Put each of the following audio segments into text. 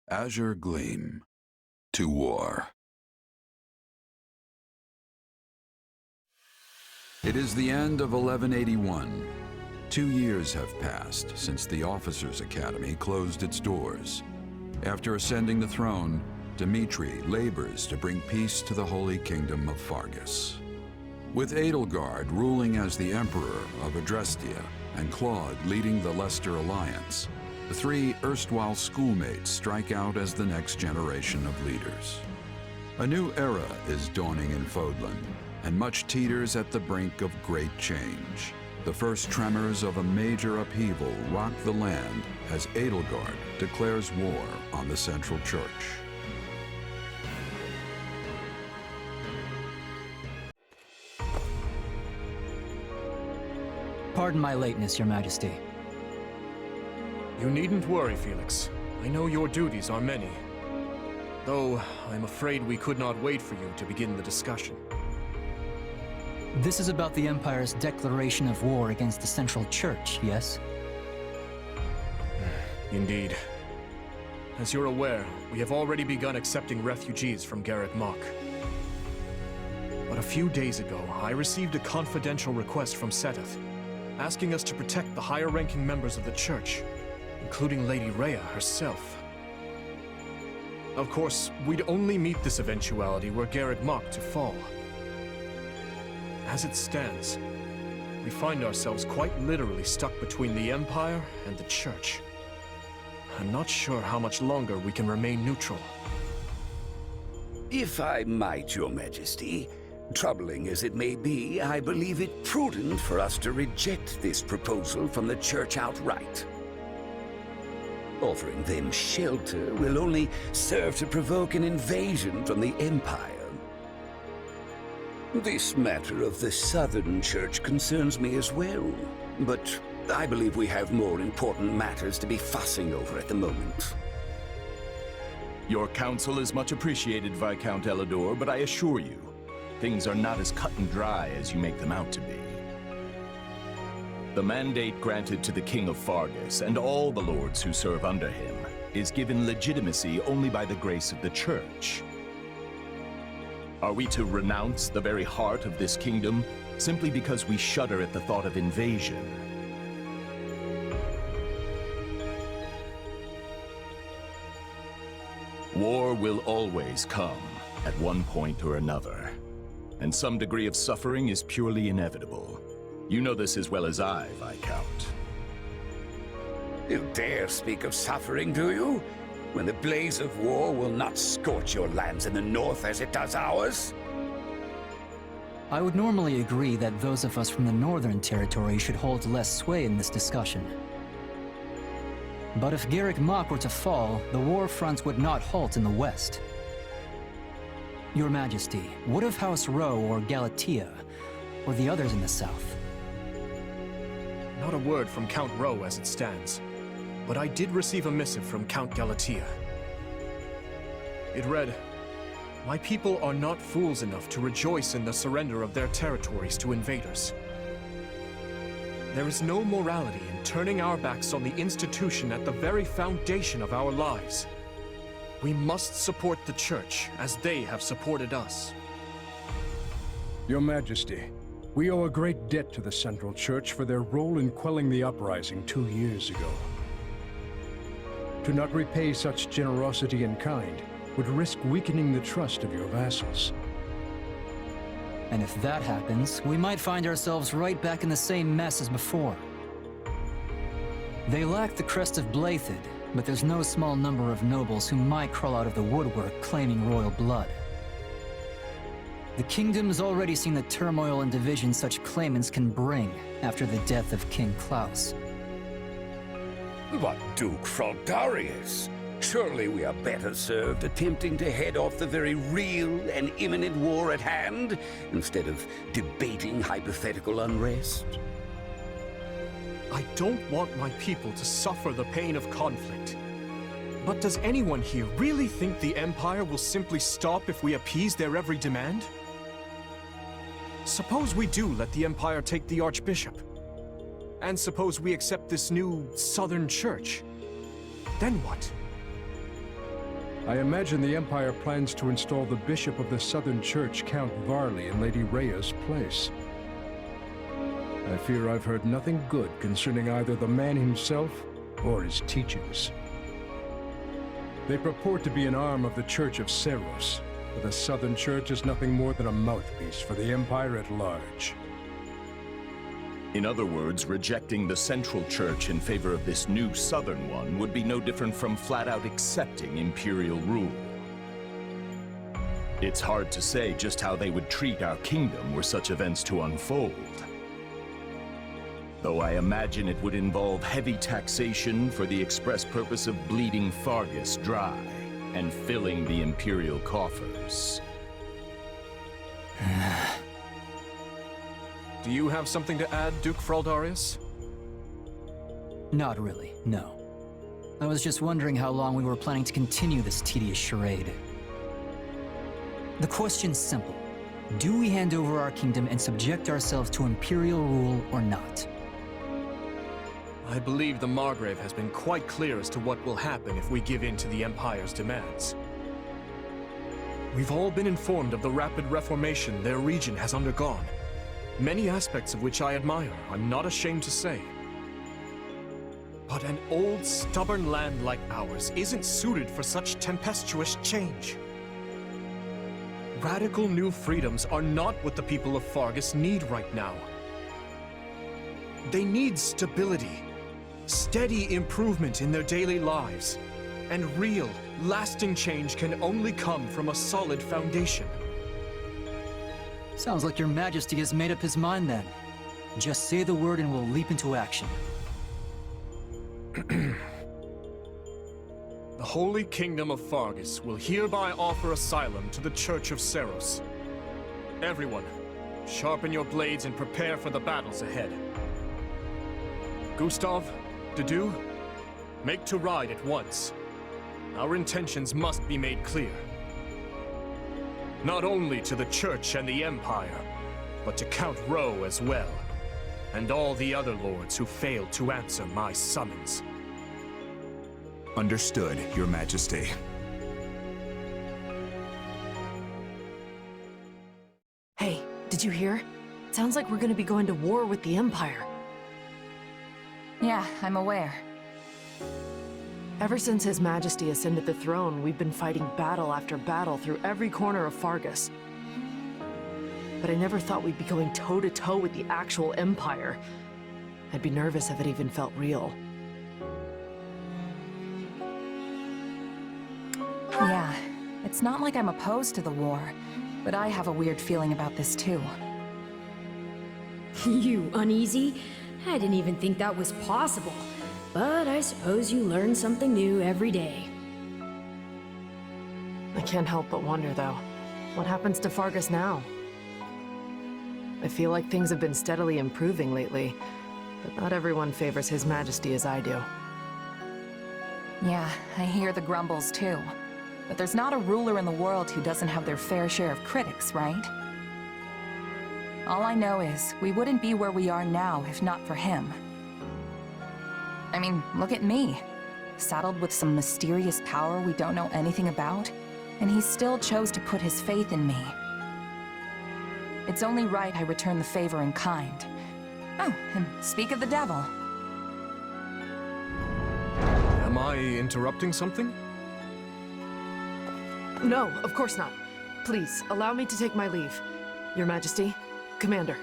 Azure Gleam. To war. It is the end of 1181. 2 years have passed since the Officers' Academy closed its doors. After ascending the throne, Dmitri labors to bring peace to the Holy Kingdom of Fargus. With Edelgard ruling as the Emperor of Adrestia and Claude leading the Leicester Alliance, the three erstwhile schoolmates strike out as the next generation of leaders. A new era is dawning in Fodlan, and much teeters at the brink of great change. The first tremors of a major upheaval rock the land as Edelgard declares war on the Central Church. Pardon my lateness, Your Majesty. You needn't worry, Felix. I know your duties are many. Though, I'm afraid we could not wait for you to begin the discussion. This is about the Empire's declaration of war against the Central Church, yes? Indeed. As you're aware, we have already begun accepting refugees from Garreg Mach. But a few days ago, I received a confidential request from Seteth, asking us to protect the higher-ranking members of the Church, including Lady Rhea herself. Of course, we'd only meet this eventuality were Garreg Mach to fall. As it stands, we find ourselves quite literally stuck between the Empire and the Church. I'm not sure how much longer we can remain neutral. If I might, Your Majesty, troubling as it may be, I believe it prudent for us to reject this proposal from the Church outright. Offering them shelter will only serve to provoke an invasion from the Empire. This matter of the Southern Church concerns me as well, but I believe we have more important matters to be fussing over at the moment. Your counsel is much appreciated, Viscount Elidor, but I assure you, things are not as cut and dry as you make them out to be. The mandate granted to the King of Fargus and all the lords who serve under him is given legitimacy only by the grace of the Church. Are we to renounce the very heart of this kingdom simply because we shudder at the thought of invasion? War will always come at one point or another, and some degree of suffering is purely inevitable. You know this as well as I, Viscount. You dare speak of suffering, do you? When the blaze of war will not scorch your lands in the north as it does ours? I would normally agree that those of us from the Northern Territory should hold less sway in this discussion. But if Garreg Mach were to fall, the war fronts would not halt in the west. Your Majesty, what of House Rowe or Galatea, or the others in the south? Not a word from Count Rowe as it stands, but I did receive a missive from Count Galatea. It read, "My people are not fools enough to rejoice in the surrender of their territories to invaders. There is no morality in turning our backs on the institution at the very foundation of our lives. We must support the Church as they have supported us." Your Majesty, we owe a great debt to the Central Church for their role in quelling the uprising 2 years ago. To not repay such generosity in kind would risk weakening the trust of your vassals. And if that happens, we might find ourselves right back in the same mess as before. They lack the crest of Blaiddyd, but there's no small number of nobles who might crawl out of the woodwork claiming royal blood. The kingdom's already seen the turmoil and division such claimants can bring after the death of King Klaus. But Duke Fraldarius, surely we are better served attempting to head off the very real and imminent war at hand, instead of debating hypothetical unrest. I don't want my people to suffer the pain of conflict. But does anyone here really think the Empire will simply stop if we appease their every demand? Suppose we do let the Empire take the Archbishop. And suppose we accept this new Southern Church. Then what? I imagine the Empire plans to install the Bishop of the Southern Church, Count Varley, in Lady Rhea's place. I fear I've heard nothing good concerning either the man himself or his teachings. They purport to be an arm of the Church of Seros, but the Southern Church is nothing more than a mouthpiece for the Empire at large. In other words, rejecting the Central Church in favor of this new Southern one would be no different from flat-out accepting Imperial rule. It's hard to say just how they would treat our kingdom were such events to unfold. Though I imagine it would involve heavy taxation for the express purpose of bleeding Fargus dry and filling the Imperial coffers. Do you have something to add, Duke Fraldarius? Not really, no. I was just wondering how long we were planning to continue this tedious charade. The question's simple. Do we hand over our kingdom and subject ourselves to Imperial rule or not? I believe the Margrave has been quite clear as to what will happen if we give in to the Empire's demands. We've all been informed of the rapid reformation their region has undergone, many aspects of which I admire, I'm not ashamed to say. But an old, stubborn land like ours isn't suited for such tempestuous change. Radical new freedoms are not what the people of Fargus need right now. They need stability, steady improvement in their daily lives, and real, lasting change can only come from a solid foundation. Sounds like your Majesty has made up his mind then. Just say the word and we'll leap into action. The Holy Kingdom of Fargus will hereby offer asylum to the Church of Seros. Everyone, sharpen your blades and prepare for the battles ahead. Gustav, Dedu, make to ride at once. Our intentions must be made clear. Not only to the Church and the Empire, but to Count Rowe as well, and all the other lords who failed to answer my summons. Understood, Your Majesty. Hey, did you hear? Sounds like we're gonna be going to war with the Empire. Yeah, I'm aware. Ever since His Majesty ascended the throne, we've been fighting battle after battle through every corner of Fargus. But I never thought we'd be going toe-to-toe with the actual Empire. I'd be nervous if it even felt real. Yeah, it's not like I'm opposed to the war, but I have a weird feeling about this too. You uneasy? I didn't even think that was possible. But I suppose you learn something new every day. I can't help but wonder, though. What happens to Fargus now? I feel like things have been steadily improving lately, but not everyone favors His Majesty as I do. Yeah, I hear the grumbles too. But there's not a ruler in the world who doesn't have their fair share of critics, right? All I know is, we wouldn't be where we are now if not for him. I mean, look at me. Saddled with some mysterious power we don't know anything about, and he still chose to put his faith in me. It's only right I return the favor in kind. Oh, and speak of the devil. Am I interrupting something? No, of course not. Please, allow me to take my leave. Your Majesty, Commander.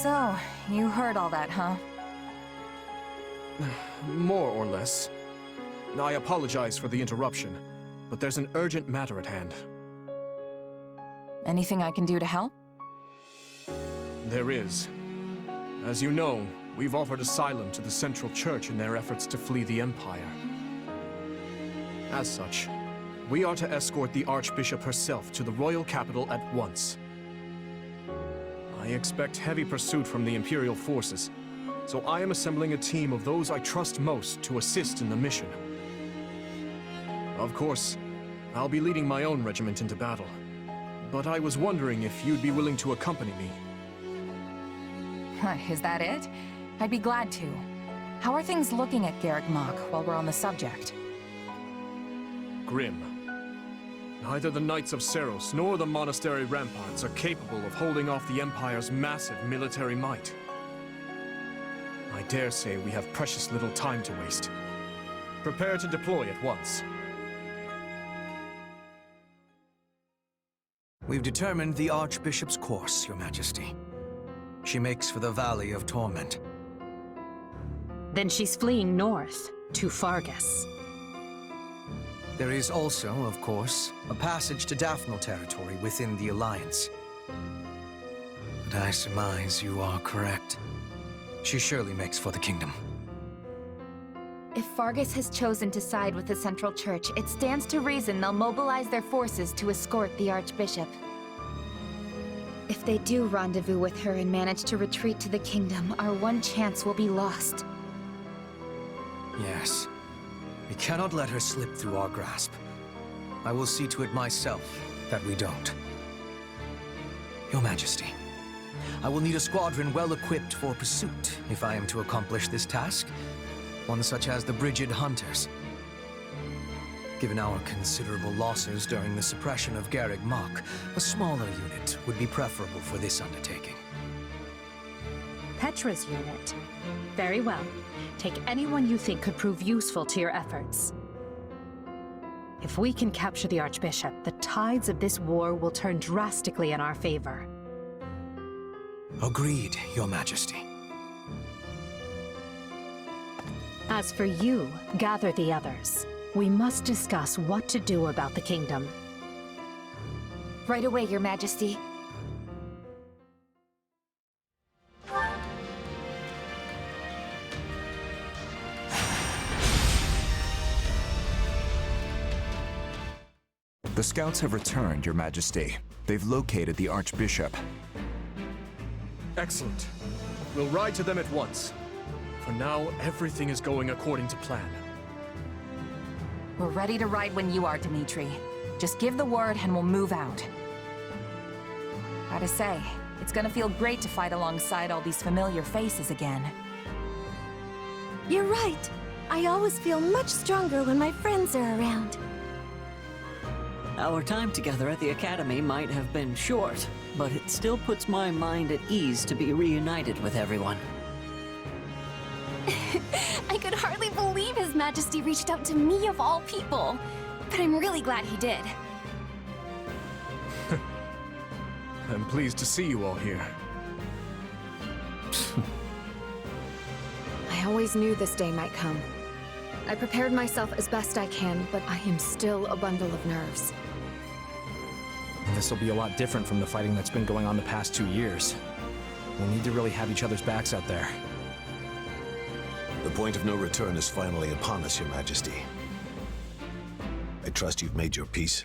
So, you heard all that, huh? More or less. I apologize for the interruption, but there's an urgent matter at hand. Anything I can do to help? There is. As you know, we've offered asylum to the Central Church in their efforts to flee the Empire. As such, we are to escort the Archbishop herself to the royal capital at once. I expect heavy pursuit from the Imperial forces, so I am assembling a team of those I trust most to assist in the mission. Of course, I'll be leading my own regiment into battle, but I was wondering if you'd be willing to accompany me. Is that it? I'd be glad to. How are things looking at Garreg Mach while we're on the subject? grim. Neither the Knights of Seros nor the monastery ramparts are capable of holding off the Empire's massive military might. I dare say we have precious little time to waste. Prepare to deploy at once. We've determined the Archbishop's course, Your Majesty. She makes for the Valley of Torment. Then she's fleeing north, to Fargus. There is also, of course, a passage to Daphnal territory within the Alliance. But I surmise you are correct. She surely makes for the kingdom. If Fargus has chosen to side with the Central Church, it stands to reason they'll mobilize their forces to escort the Archbishop. If they do rendezvous with her and manage to retreat to the kingdom, our one chance will be lost. Yes. We cannot let her slip through our grasp. I will see to it myself that we don't. Your Majesty, I will need a squadron well equipped for pursuit if I am to accomplish this task. One such as the Brigid Hunters. Given our considerable losses during the suppression of Garreg Mach, a smaller unit would be preferable for this undertaking. Petra's unit. Very well. Take anyone you think could prove useful to your efforts. If we can capture the Archbishop, the tides of this war will turn drastically in our favor. Agreed, Your Majesty. As for you, gather the others. We must discuss what to do about the kingdom. Right away, Your Majesty. The scouts have returned, Your Majesty. They've located the Archbishop. Excellent. We'll ride to them at once. For now, everything is going according to plan. We're ready to ride when you are, Dimitri. Just give the word and we'll move out. Gotta say, it's gonna feel great to fight alongside all these familiar faces again. You're right. I always feel much stronger when my friends are around. Our time together at the Academy might have been short, but it still puts my mind at ease to be reunited with everyone. I could hardly believe His Majesty reached out to me of all people. But I'm really glad he did. I'm pleased to see you all here. I always knew this day might come. I prepared myself as best I can, but I am still a bundle of nerves. This will be a lot different from the fighting that's been going on the past 2 years. We'll need to really have each other's backs out there. The point of no return is finally upon us, Your Majesty. I trust you've made your peace.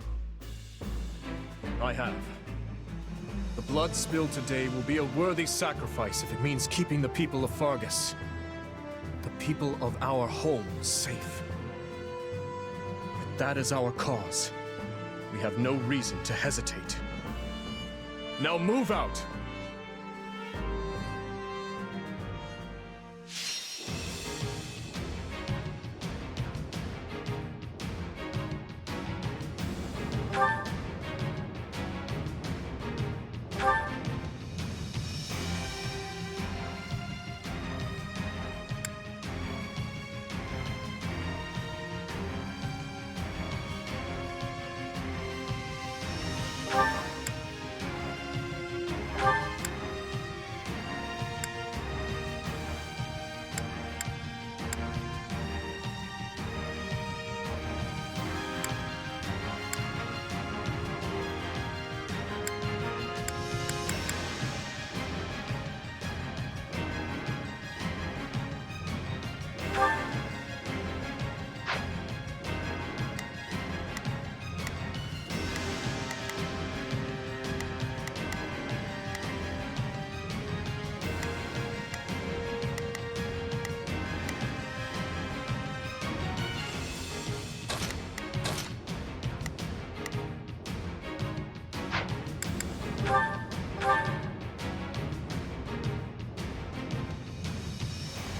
I have. The blood spilled today will be a worthy sacrifice if it means keeping the people of Fargus, the people of our homes, safe. If that is our cause, we have no reason to hesitate. Now move out!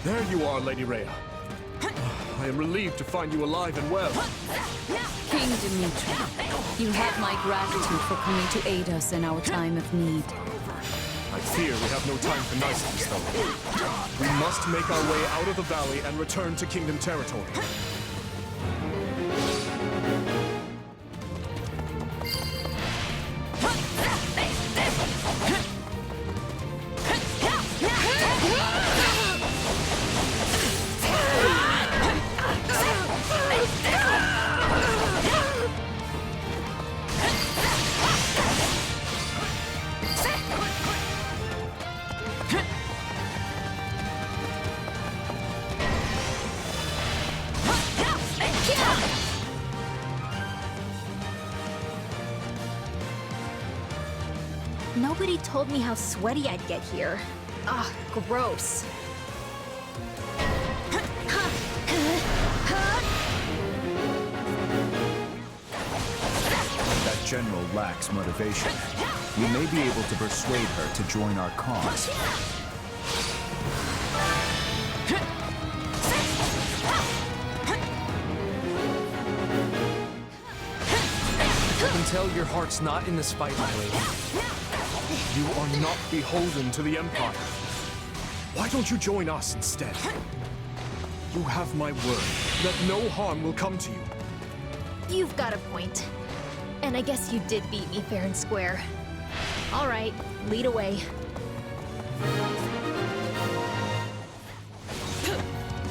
There you are, Lady Rhea. I am relieved to find you alive and well. King Dimitri, you have my gratitude for coming to aid us in our time of need. I fear we have no time for niceties, though. We must make our way out of the valley and return to Kingdom territory. Nobody told me how sweaty I'd get here. Ugh, gross. That general lacks motivation. We may be able to persuade her to join our cause. I can tell your heart's not in this fight, my lady. You are not beholden to the Empire. Why don't you join us instead? You have my word that no harm will come to you. You've got a point. And I guess you did beat me fair and square. All right, lead away.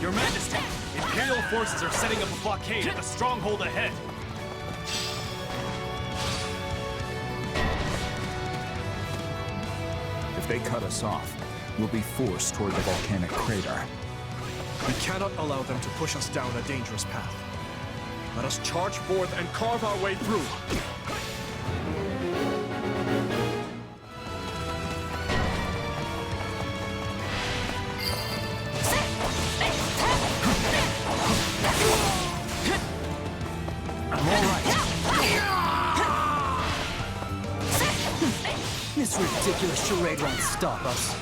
Your Majesty, Imperial forces are setting up a blockade at the stronghold ahead. If they cut us off, we'll be forced toward the volcanic crater. We cannot allow them to push us down a dangerous path. Let us charge forth and carve our way through. I'm all right. This ridiculous charade won't stop us.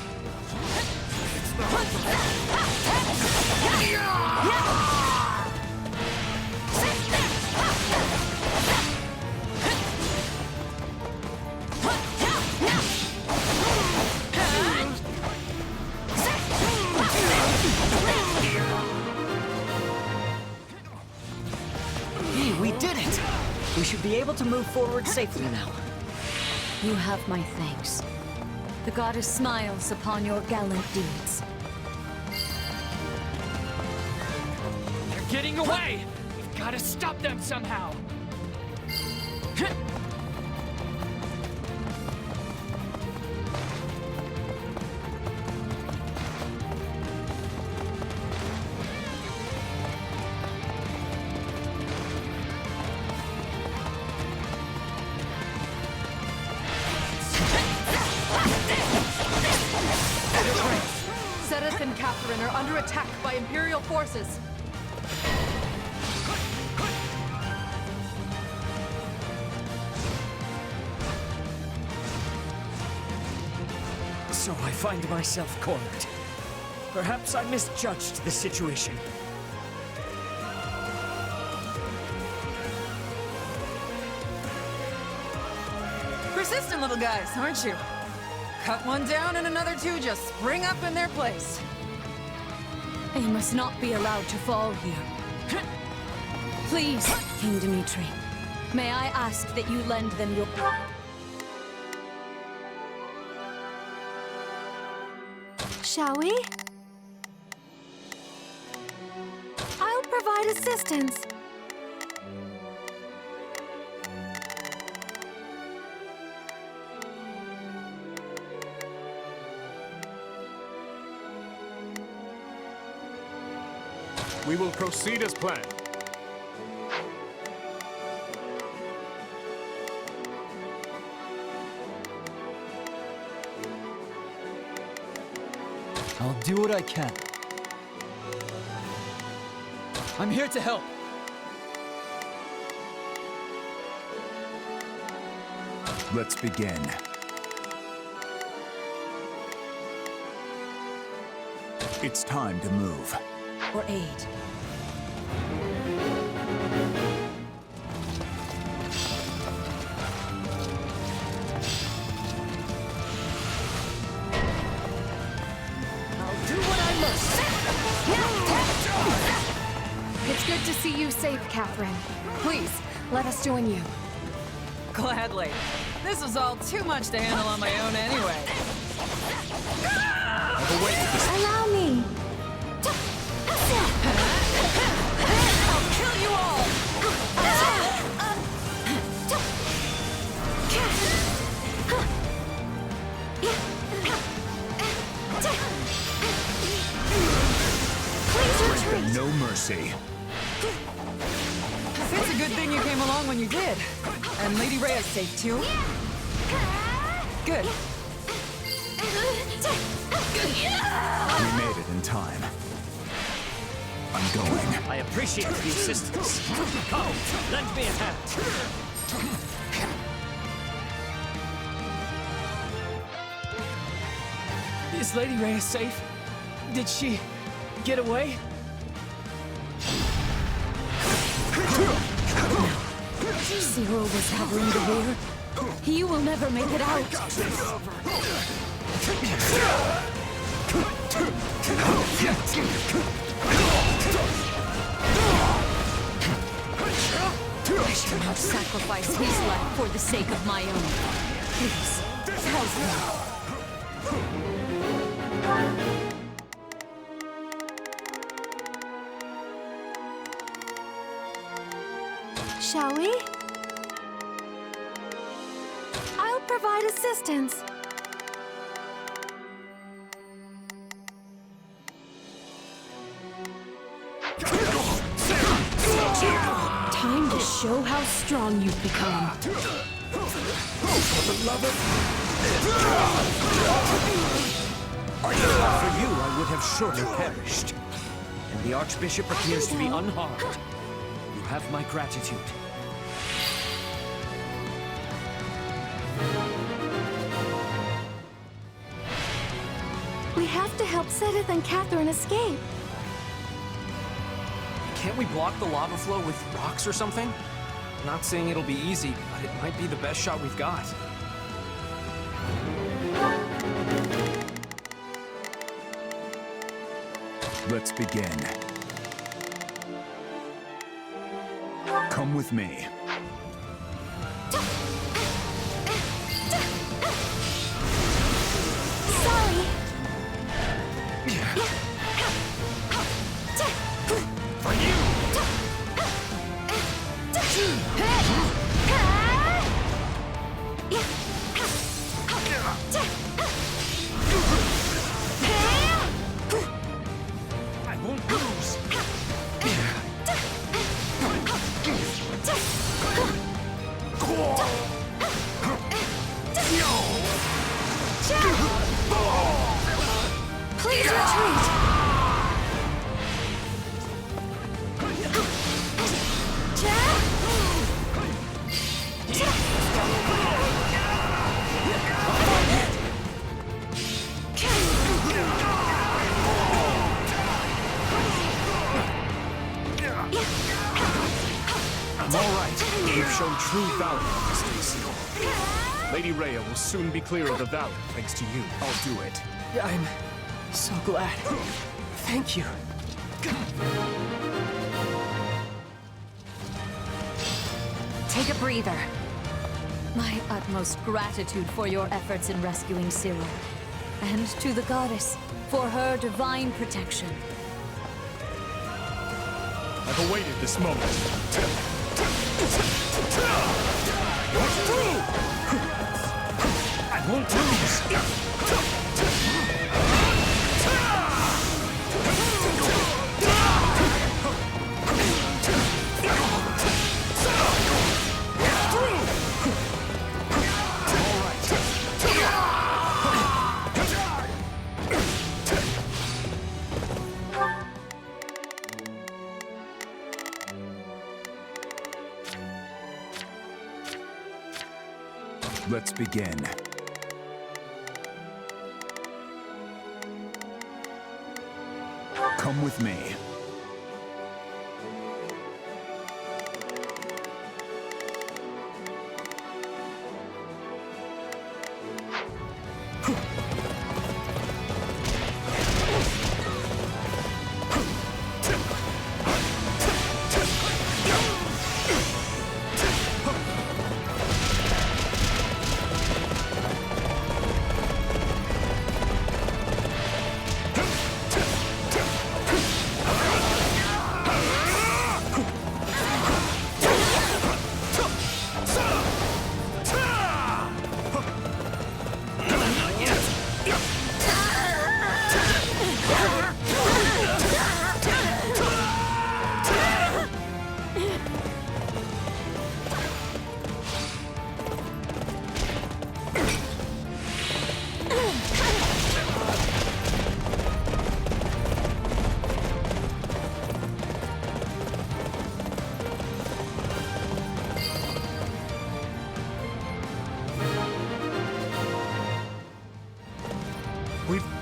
We did it! We should be able to move forward safely now. You have my thanks. The goddess smiles upon your gallant deeds. They're getting away! We've got to stop them somehow! Zedith and Catherine are under attack by Imperial forces. So I find myself cornered. Perhaps I misjudged the situation. Persistent little guys, aren't you? Cut one down and another two just spring up in their place. They must not be allowed to fall here. Please, King Dimitri, may I ask that you lend them your... Shall we? I'll provide assistance. We will proceed as planned. I'll do what I can. I'm here to help. Let's begin. It's time to move. or aid. good to see you safe, Catherine. Please, let us join you. Gladly. This was all too much to handle on my own anyway. Allow me. I'll kill you all! No mercy. It's a good thing you came along when you did. And Lady Rhea's safe too. Good. We made it in time. I'm going. I appreciate the assistance. Come, lend me a hand. Is Lady Rhea safe? Did she get away? Zero was hovering the rear. He will never make it out. I shall not sacrifice his life for the sake of my own. Please, help me. Shall we? I'll provide assistance. Time to show how strong you've become. But for you, I would have surely perished. And the Archbishop appears to be unharmed. You have my gratitude. We have to help Sedith and Catherine escape. Can't we block the lava flow with rocks or something? Not saying it'll be easy, but it might be the best shot we've got. Let's begin. Come with me. Sorry. For you! I won't lose! Please retreat. I'm all right. You've shown true valor, Stacy. Lady Rhea will soon be clear of the valley, thanks to you. I'll do it. I'm so glad. Thank you. Take a breather. My utmost gratitude for your efforts in rescuing Cyril. And to the goddess for her divine protection. I've awaited this moment. I won't lose! Let's begin. Come with me.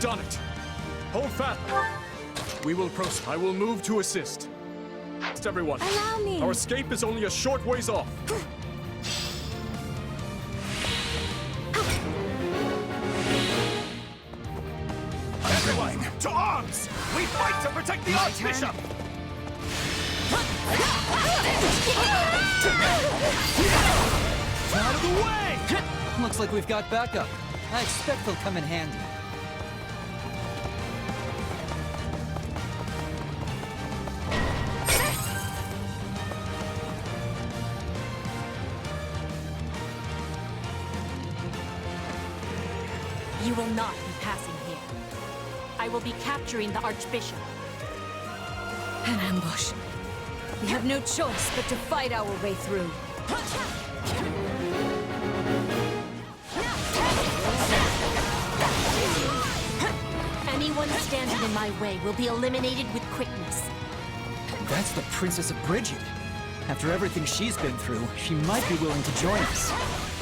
done it! Hold fast! We will proceed. I will move to assist. Everyone, allow me. Our escape is only a short ways off. Everyone, to arms! We fight to protect the Archbishop! Out of the way! Looks like we've got backup. I expect they'll come in handy. You will not be passing here. I will be capturing the Archbishop. An ambush. We have no choice but to fight our way through. Anyone standing in my way will be eliminated with quickness. That's the Princess of Brigid. After everything she's been through, she might be willing to join us.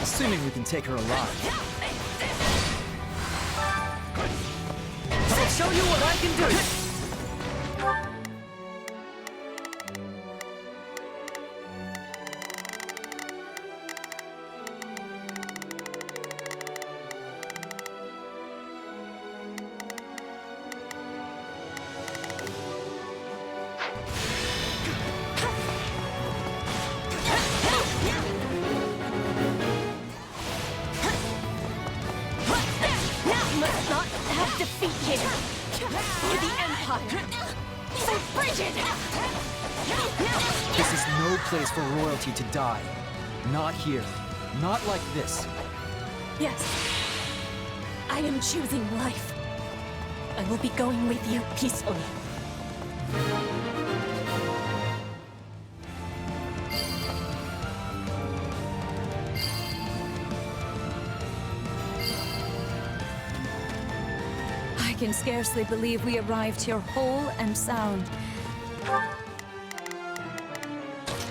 Assuming we can take her alive. I'll show you what I can do! Must not have defeat here. For the Empire. For Brigid! This is no place for royalty to die. Not here. Not like this. Yes. I am choosing life. I will be going with you peacefully. I can scarcely believe we arrived here whole and sound.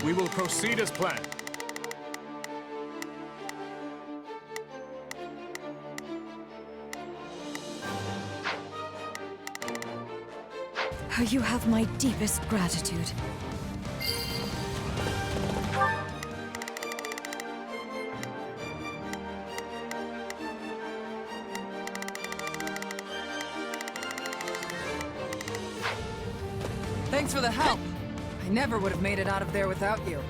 We will proceed as planned. You have my deepest gratitude. Thanks for the help. I never would have made it out of there without you.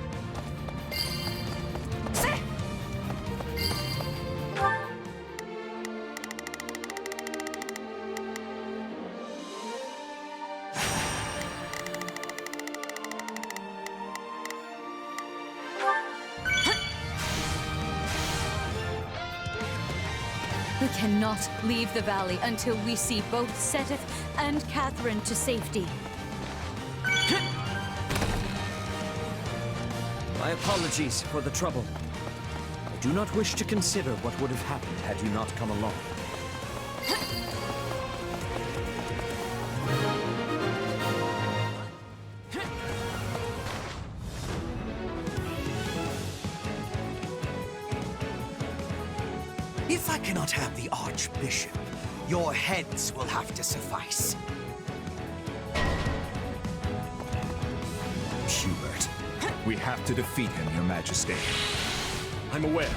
We cannot leave the valley until we see both Seteth and Catherine to safety. My apologies for the trouble. I do not wish to consider what would have happened had you not come along. If I cannot have the Archbishop, your heads will have to suffice. Hubert, we have to defeat him, Your Majesty. I'm aware.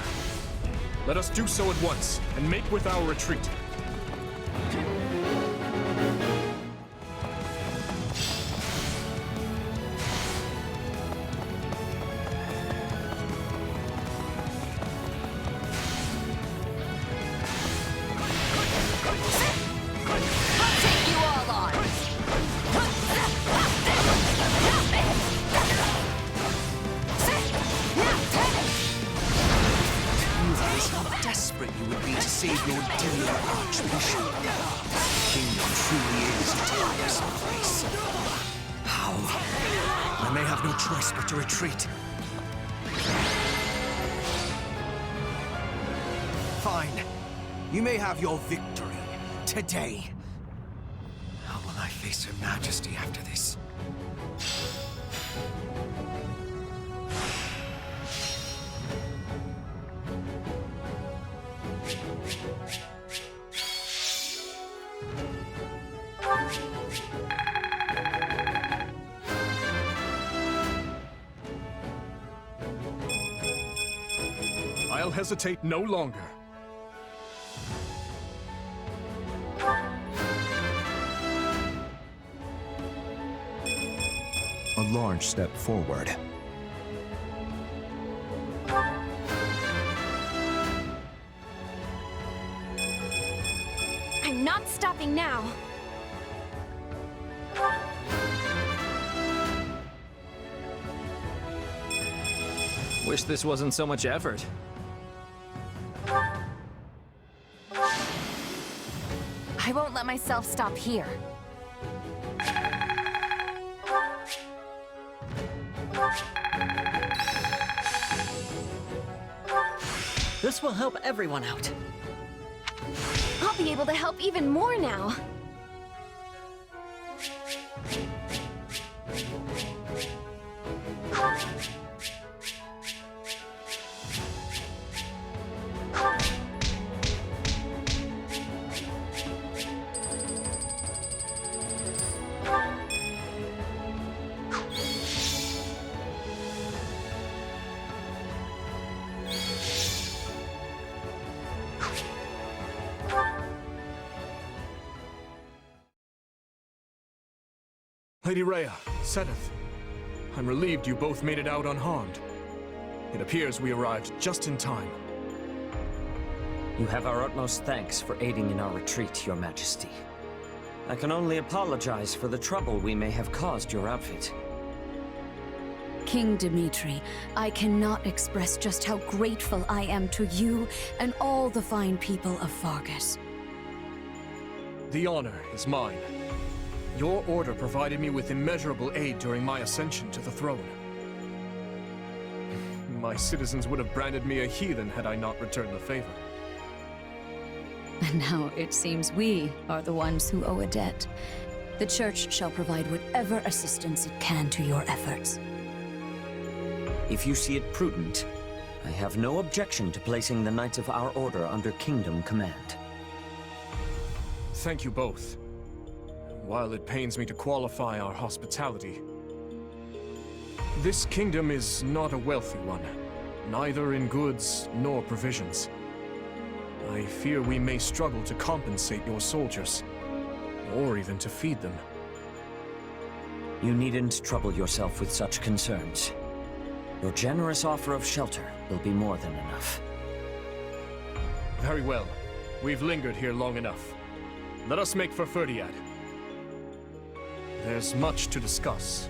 Let us do so at once, and make with our retreat. Save your dear Archbishop. The kingdom truly is a tiresome place. How? I may have no choice but to retreat. Fine. You may have your victory today. How will I face Her Majesty after this? I'll hesitate no longer. A large step forward. I'm not stopping now. Wish this wasn't so much effort. I won't let myself stop here. This will help everyone out. I'll be able to help even more now. Lady Rhea, Sedith, I'm relieved you both made it out unharmed. It appears we arrived just in time. You have our utmost thanks for aiding in our retreat, Your Majesty. I can only apologize for the trouble we may have caused your outfit. King Dimitri, I cannot express just how grateful I am to you and all the fine people of Fargus. The honor is mine. Your order provided me with immeasurable aid during my ascension to the throne. My citizens would have branded me a heathen had I not returned the favor. And now it seems we are the ones who owe a debt. The Church shall provide whatever assistance it can to your efforts. If you see it prudent, I have no objection to placing the Knights of our Order under Kingdom command. Thank you both. While it pains me to qualify our hospitality, this kingdom is not a wealthy one, neither in goods nor provisions. I fear we may struggle to compensate your soldiers, or even to feed them. You needn't trouble yourself with such concerns. Your generous offer of shelter will be more than enough. Very well. We've lingered here long enough. Let us make for Ferdiad. There's much to discuss.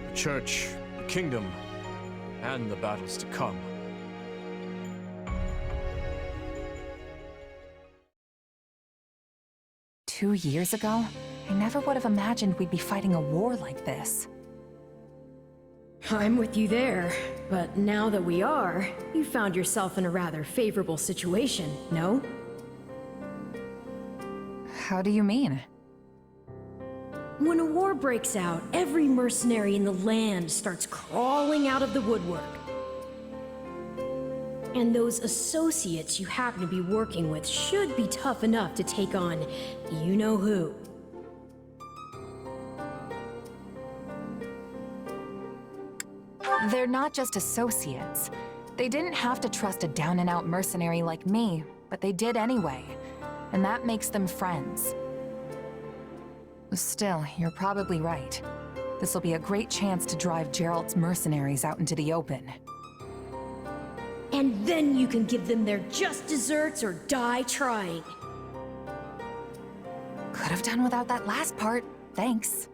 The Church, the Kingdom, and the battles to come. Two years ago, I never would have imagined we'd be fighting a war like this. I'm with you there, but now that we are, you found yourself in a rather favorable situation, no? How do you mean? When a war breaks out, every mercenary in the land starts crawling out of the woodwork. And those associates you happen to be working with should be tough enough to take on you-know-who. They're not just associates. They didn't have to trust a down-and-out mercenary like me, but they did anyway. And that makes them friends. Still, you're probably right. This'll be a great chance to drive Geralt's mercenaries out into the open. And then you can give them their just desserts or die trying. Could have done without that last part, thanks.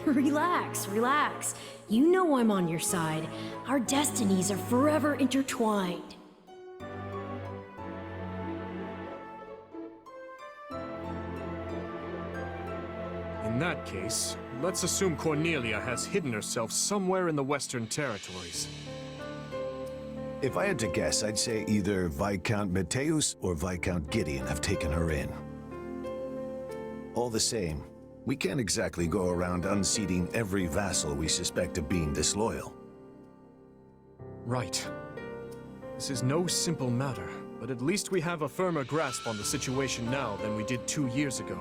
Relax, relax. You know I'm on your side. Our destinies are forever intertwined. In that case, let's assume Cornelia has hidden herself somewhere in the Western Territories. If I had to guess, I'd say either Viscount Mateus or Viscount Gideon have taken her in. All the same, we can't exactly go around unseating every vassal we suspect of being disloyal. Right. This is no simple matter, but at least we have a firmer grasp on the situation now than we did 2 years ago.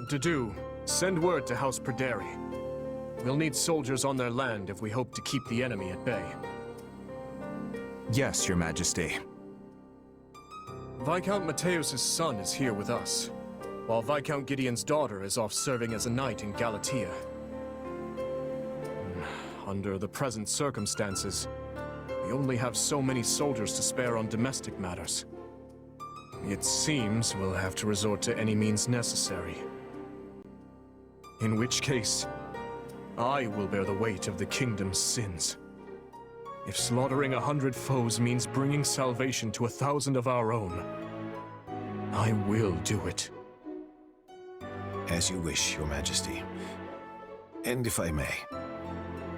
To do, send word to House Perderi. We'll need soldiers on their land if we hope to keep the enemy at bay. Yes, Your Majesty. Viscount Mateus' son is here with us, while Viscount Gideon's daughter is off serving as a knight in Galatia. Under the present circumstances, we only have so many soldiers to spare on domestic matters. It seems we'll have to resort to any means necessary. In which case, I will bear the weight of the kingdom's sins. If slaughtering 100 foes means bringing salvation to 1,000 of our own, I will do it. As you wish, Your Majesty. And if I may,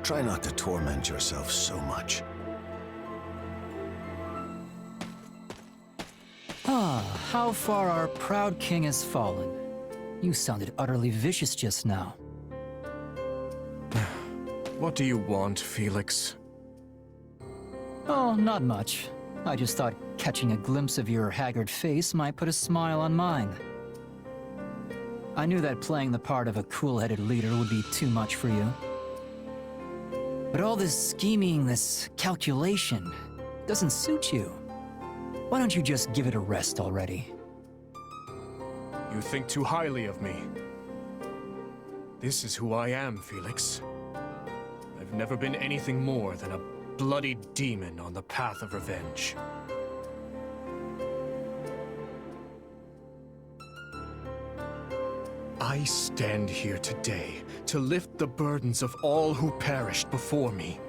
try not to torment yourself so much. How far our proud king has fallen. You sounded utterly vicious just now. What do you want, Felix? Oh, not much. I just thought catching a glimpse of your haggard face might put a smile on mine. I knew that playing the part of a cool-headed leader would be too much for you. But all this scheming, this calculation, doesn't suit you. Why don't you just give it a rest already? You think too highly of me. This is who I am, Felix. I've never been anything more than a bloody demon on the path of revenge. I stand here today to lift the burdens of all who perished before me.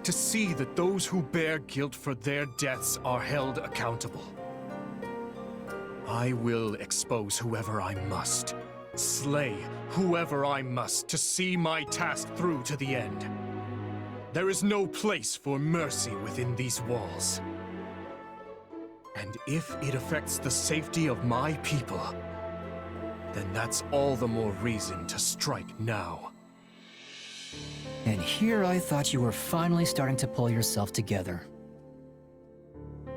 To see that those who bear guilt for their deaths are held accountable. I will expose whoever I must, slay whoever I must to see my task through to the end. There is no place for mercy within these walls. And if it affects the safety of my people, then that's all the more reason to strike now. And here I thought you were finally starting to pull yourself together.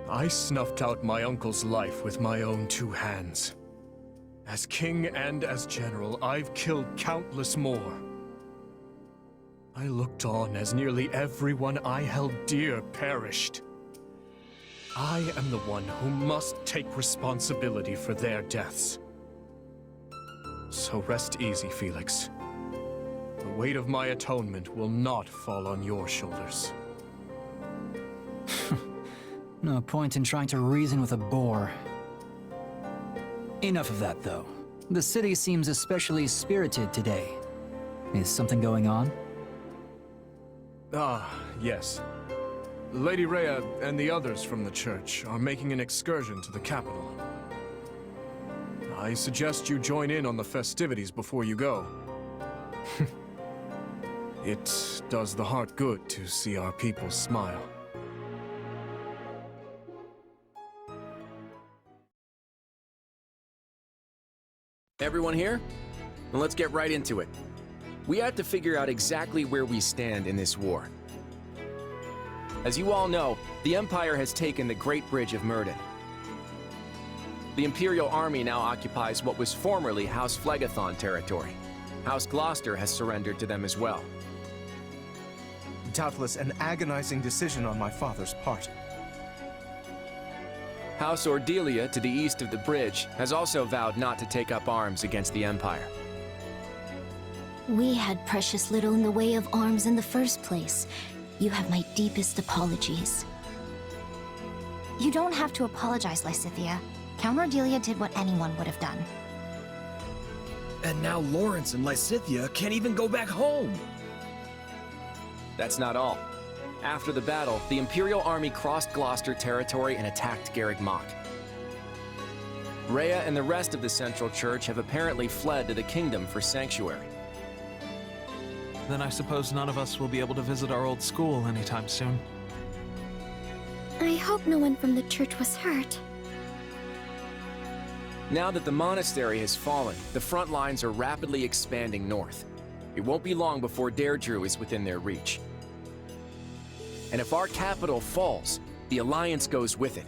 I snuffed out my uncle's life with my own two hands. As king and as general, I've killed countless more. I looked on as nearly everyone I held dear perished. I am the one who must take responsibility for their deaths. So rest easy, Felix. The weight of my atonement will not fall on your shoulders. No point in trying to reason with a boar. Enough of that, though. The city seems especially spirited today. Is something going on? Ah, yes. Lady Rhea and the others from the church are making an excursion to the capital. I suggest you join in on the festivities before you go. It does the heart good to see our people smile. Everyone here? Well, let's get right into it. We have to figure out exactly where we stand in this war. As you all know, the Empire has taken the Great Bridge of Myrddin. The Imperial Army now occupies what was formerly House Phlegethon territory. House Gloucester has surrendered to them as well. Doubtless an agonizing decision on my father's part. House Ordelia, to the east of the bridge, has also vowed not to take up arms against the Empire. We had precious little in the way of arms in the first place. You have my deepest apologies. You don't have to apologize, Lysithea. Count Ordelia did what anyone would have done. And now Lawrence and Lysithea can't even go back home! That's not all. After the battle, the Imperial Army crossed Gloucester territory and attacked Garreg Mach. Rhea and the rest of the Central Church have apparently fled to the Kingdom for sanctuary. Then I suppose none of us will be able to visit our old school anytime soon. I hope no one from the church was hurt. Now that the monastery has fallen, the front lines are rapidly expanding north. It won't be long before Deirdre is within their reach. And if our capital falls, the Alliance goes with it.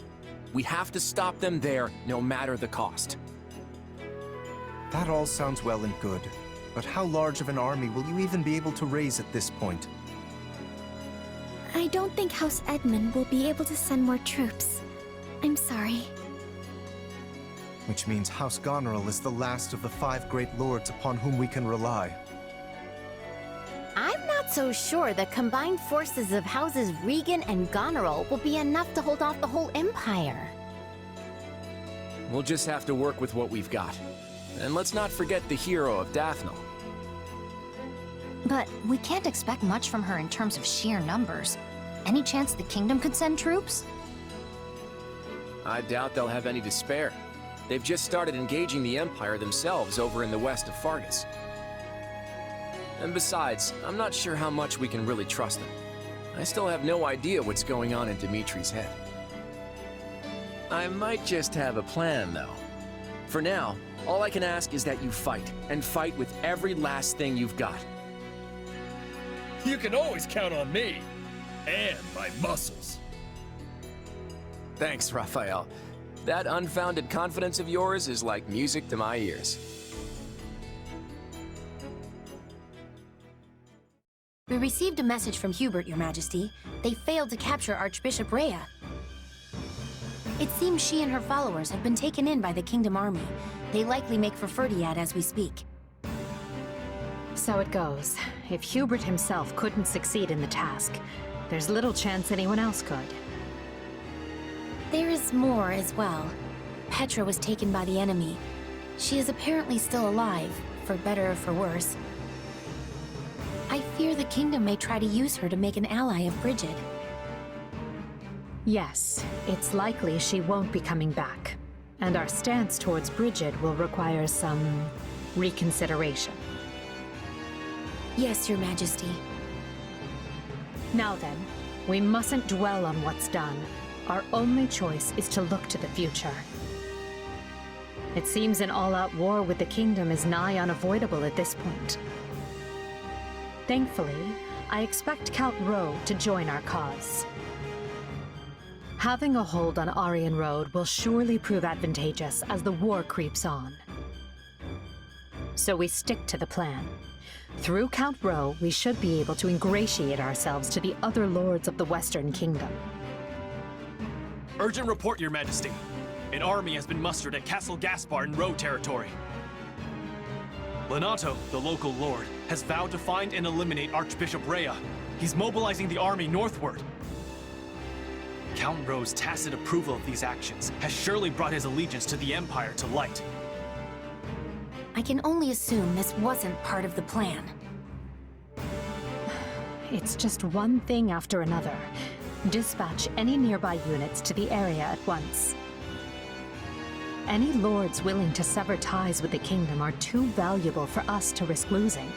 We have to stop them there, no matter the cost. That all sounds well and good, But how large of an army will you even be able to raise at this point? I don't think House Edmund will be able to send more troops. I'm sorry. Which means House Goneril is the last of the 5 great lords upon whom we can rely. I'm not so sure the combined forces of Houses Regan and Goneril will be enough to hold off the whole Empire. We'll just have to work with what we've got. And let's not forget the hero of Dathnal. But we can't expect much from her in terms of sheer numbers. Any chance the kingdom could send troops? I doubt they'll have any to spare. They've just started engaging the Empire themselves over in the west of Fargus. And besides, I'm not sure how much we can really trust them. I still have no idea what's going on in Dimitri's head. I might just have a plan, though. For now, all I can ask is that you fight, and fight with every last thing you've got. You can always count on me. And my muscles. Thanks, Raphael. That unfounded confidence of yours is like music to my ears. We received a message from Hubert, Your Majesty. They failed to capture Archbishop Rhea. It seems she and her followers have been taken in by the Kingdom Army. They likely make for Ferdiad as we speak. So it goes. If Hubert himself couldn't succeed in the task, there's little chance anyone else could. There is more as well. Petra was taken by the enemy. She is apparently still alive, for better or for worse. I fear the kingdom may try to use her to make an ally of Brigid. Yes, it's likely she won't be coming back. And our stance towards Brigid will require some reconsideration. Yes, Your Majesty. Now then, we mustn't dwell on what's done. Our only choice is to look to the future. It seems an all-out war with the kingdom is nigh unavoidable at this point. Thankfully, I expect Count Rowe to join our cause. Having a hold on Aryan Road will surely prove advantageous as the war creeps on. So we stick to the plan. Through Count Rowe, we should be able to ingratiate ourselves to the other lords of the Western Kingdom. Urgent report, Your Majesty. An army has been mustered at Castle Gaspar in Rowe territory. Lenato, the local lord, has vowed to find and eliminate Archbishop Rhea. He's mobilizing the army northward. Count Rowe's tacit approval of these actions has surely brought his allegiance to the Empire to light. I can only assume this wasn't part of the plan. It's just one thing after another. Dispatch any nearby units to the area at once. Any lords willing to sever ties with the kingdom are too valuable for us to risk losing.